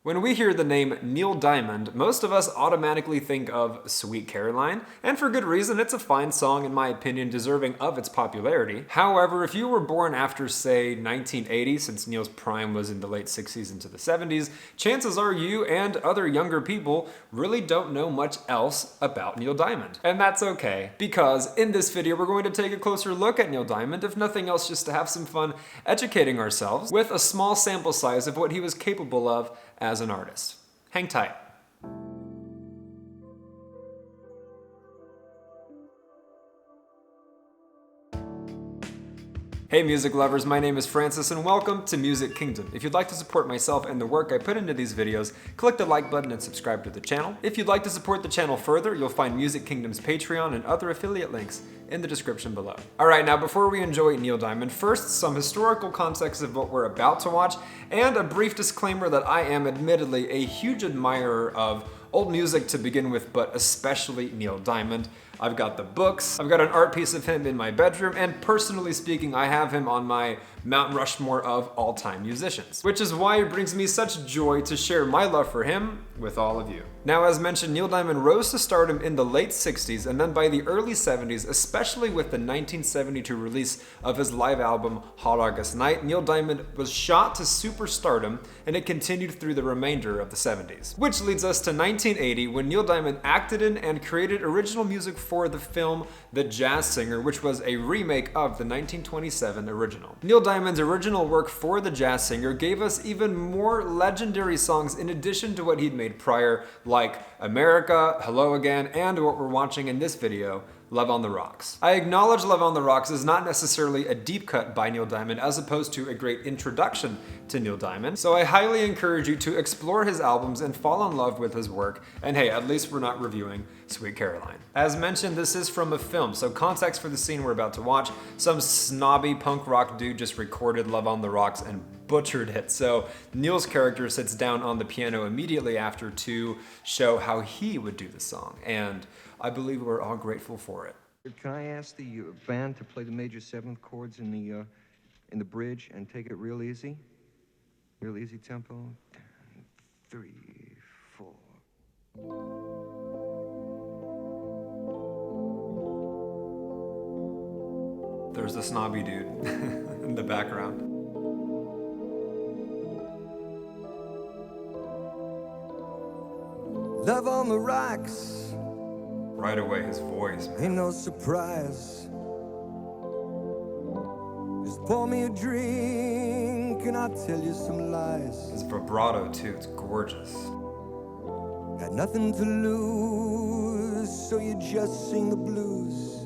When we hear the name Neil Diamond, most of us automatically think of Sweet Caroline, and for good reason. It's a fine song, in my opinion, deserving of its popularity. However, if you were born after, say, 1980, since Neil's prime was in the late 60s into the 70s, chances are you and other younger people really don't know much else about Neil Diamond. And that's okay, because in this video we're going to take a closer look at Neil Diamond, if nothing else just to have some fun educating ourselves with a small sample size of what he was capable of as an artist. Hang tight. Hey music lovers, my name is Francis and welcome to Music Kingdom. If you'd like to support myself and the work I put into these videos, click the like button and subscribe to the channel. If you'd like to support the channel further, you'll find Music Kingdom's Patreon and other affiliate links in the description below. Alright, now before we enjoy Neil Diamond, first some historical context of what we're about to watch, and a brief disclaimer that I am admittedly a huge admirer of old music to begin with, but especially Neil Diamond. I've got the books, I've got an art piece of him in my bedroom, and personally speaking, I have him on my Mount Rushmore of all-time musicians. Which is why it brings me such joy to share my love for him with all of you. Now, as mentioned, Neil Diamond rose to stardom in the late 60s, and then by the early 70s, especially with the 1972 release of his live album, Hot August Night, Neil Diamond was shot to superstardom, and it continued through the remainder of the 70s. Which leads us to 1980, when Neil Diamond acted in and created original music for the film The Jazz Singer, which was a remake of the 1927 original. Neil Diamond's original work for The Jazz Singer gave us even more legendary songs in addition to what he'd made prior, like America, Hello Again, and what we're watching in this video, Love on the Rocks. I acknowledge Love on the Rocks is not necessarily a deep cut by Neil Diamond as opposed to a great introduction to Neil Diamond, so I highly encourage you to explore his albums and fall in love with his work, and hey, at least we're not reviewing Sweet Caroline. As mentioned, this is from a film, so context for the scene we're about to watch, some snobby punk rock dude just recorded Love on the Rocks and butchered it, so Neil's character sits down on the piano immediately after to show how he would do the song, and I believe we're all grateful for it. Can I ask the band to play the major seventh chords in the bridge and take it real easy? Real easy tempo. 3, 4. There's the snobby dude in the background. Love on the rocks. Right away, his voice, man. Ain't no surprise. Just pour me a drink and I'll tell you some lies. His vibrato too, it's gorgeous. Got nothing to lose, so you just sing the blues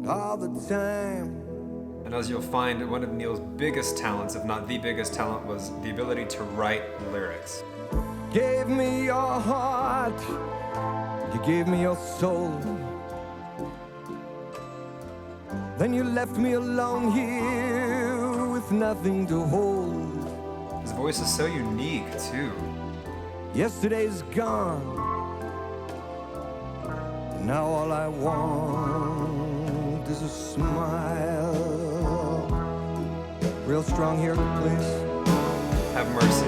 all the time. And as you'll find, one of Neil's biggest talents, if not the biggest talent, was the ability to write lyrics. Gave me your heart, you gave me your soul. Then you left me alone here with nothing to hold. His voice is so unique too. Yesterday's gone, now all I want is a smile. Real strong here, please. Have mercy.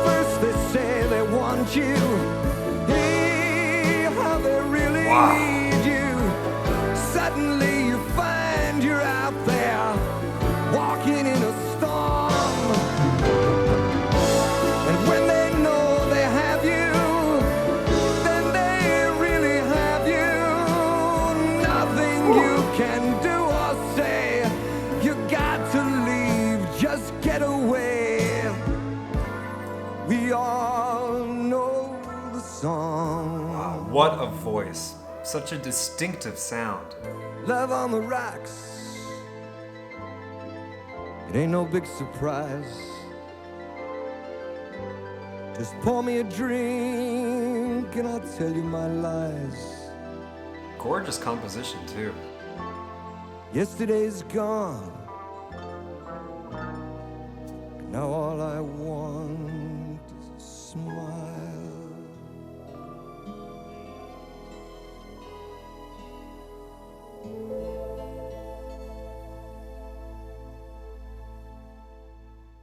First they say they want you, hey, how they really need you. Suddenly you find you're out there, walking in a storm. And when they know they have you, then they really have you. Nothing you can do or say, you got to leave, just get away. We all know the song. Wow, what a voice. Such a distinctive sound. Love on the rocks. It ain't no big surprise. Just pour me a drink and I'll tell you my lies. Gorgeous composition too. Yesterday's gone. Now all I want is a smile.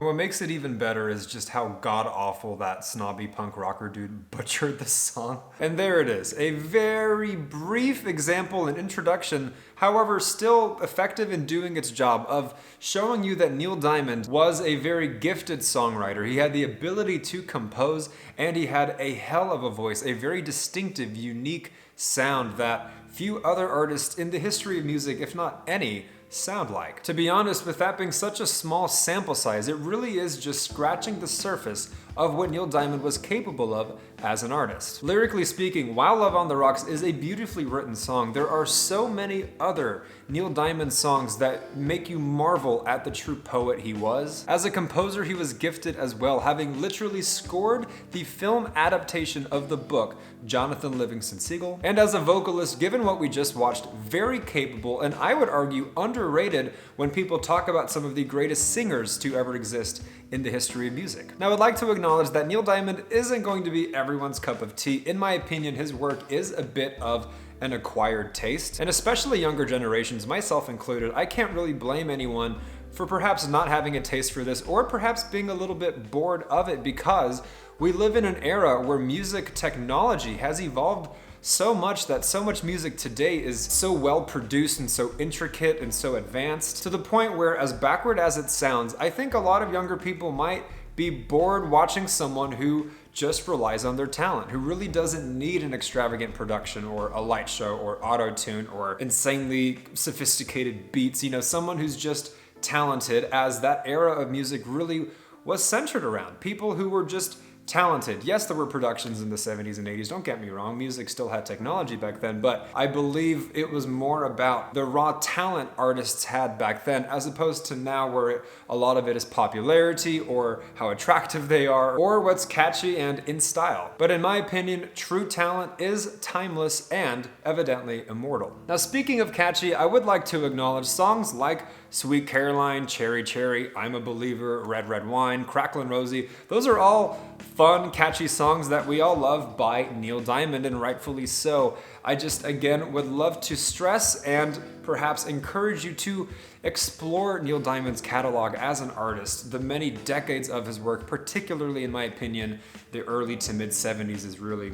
What makes it even better is just how god-awful that snobby punk rocker dude butchered the song. And there it is, a very brief example and introduction, however still effective in doing its job of showing you that Neil Diamond was a very gifted songwriter. He had the ability to compose, and he had a hell of a voice, a very distinctive, unique sound that few other artists in the history of music, if not any, sound like. To be honest, with that being such a small sample size, it really is just scratching the surface of what Neil Diamond was capable of as an artist. Lyrically speaking, While Love on the Rocks is a beautifully written song. There are so many other Neil Diamond songs that make you marvel at the true poet he was. As a composer, he was gifted as well, having literally scored the film adaptation of the book Jonathan Livingston Seagull. And as a vocalist, given what we just watched, very capable, and I would argue underrated when people talk about some of the greatest singers to ever exist in the history of music. Now, I'd like to acknowledge that Neil Diamond isn't going to be everyone's cup of tea. In my opinion, his work is a bit of an acquired taste, and especially younger generations, myself included, I can't really blame anyone for perhaps not having a taste for this, or perhaps being a little bit bored of it, because we live in an era where music technology has evolved so much that so much music today is so well produced and so intricate and so advanced, to the point where, as backward as it sounds, I think a lot of younger people might be bored watching someone who just relies on their talent, who really doesn't need an extravagant production or a light show or auto-tune or insanely sophisticated beats. You know, someone who's just talented, as that era of music really was centered around. People who were just talented. Yes, there were productions in the 70s and 80s, don't get me wrong, music still had technology back then, but I believe it was more about the raw talent artists had back then, as opposed to now where a lot of it is popularity or how attractive they are or what's catchy and in style. But in my opinion, true talent is timeless and evidently immortal. Now, speaking of catchy, I would like to acknowledge songs like Sweet Caroline, Cherry Cherry, I'm a Believer, Red Red Wine, Cracklin' Rosie. Those are all fun, catchy songs that we all love by Neil Diamond, and rightfully so. I just, again, would love to stress and perhaps encourage you to explore Neil Diamond's catalog as an artist. The many decades of his work, particularly in my opinion, the early to mid 70s, is really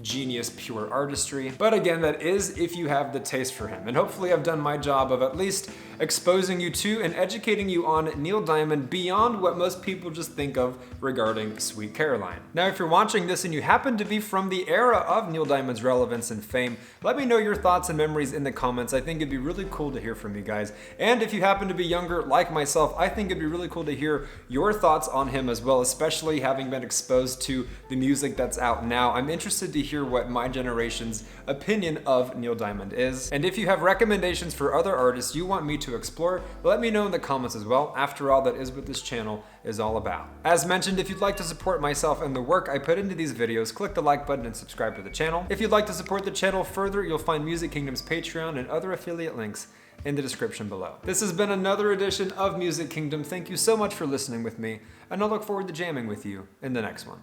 genius, pure artistry. But again, that is if you have the taste for him. And hopefully I've done my job of at least exposing you to and educating you on Neil Diamond beyond what most people just think of regarding Sweet Caroline. Now, if you're watching this and you happen to be from the era of Neil Diamond's relevance and fame, let me know your thoughts and memories in the comments. I think it'd be really cool to hear from you guys. And if you happen to be younger like myself, I think it'd be really cool to hear your thoughts on him as well, especially having been exposed to the music that's out now. I'm interested to hear what my generation's opinion of Neil Diamond is. And if you have recommendations for other artists you want me to explore, let me know in the comments as well. After all, that is what this channel is all about. As mentioned, if you'd like to support myself and the work I put into these videos, click the like button and subscribe to the channel. If you'd like to support the channel further, you'll find Music Kingdom's Patreon and other affiliate links in the description below. This has been another edition of Music Kingdom. Thank you so much for listening with me, and I look forward to jamming with you in the next one.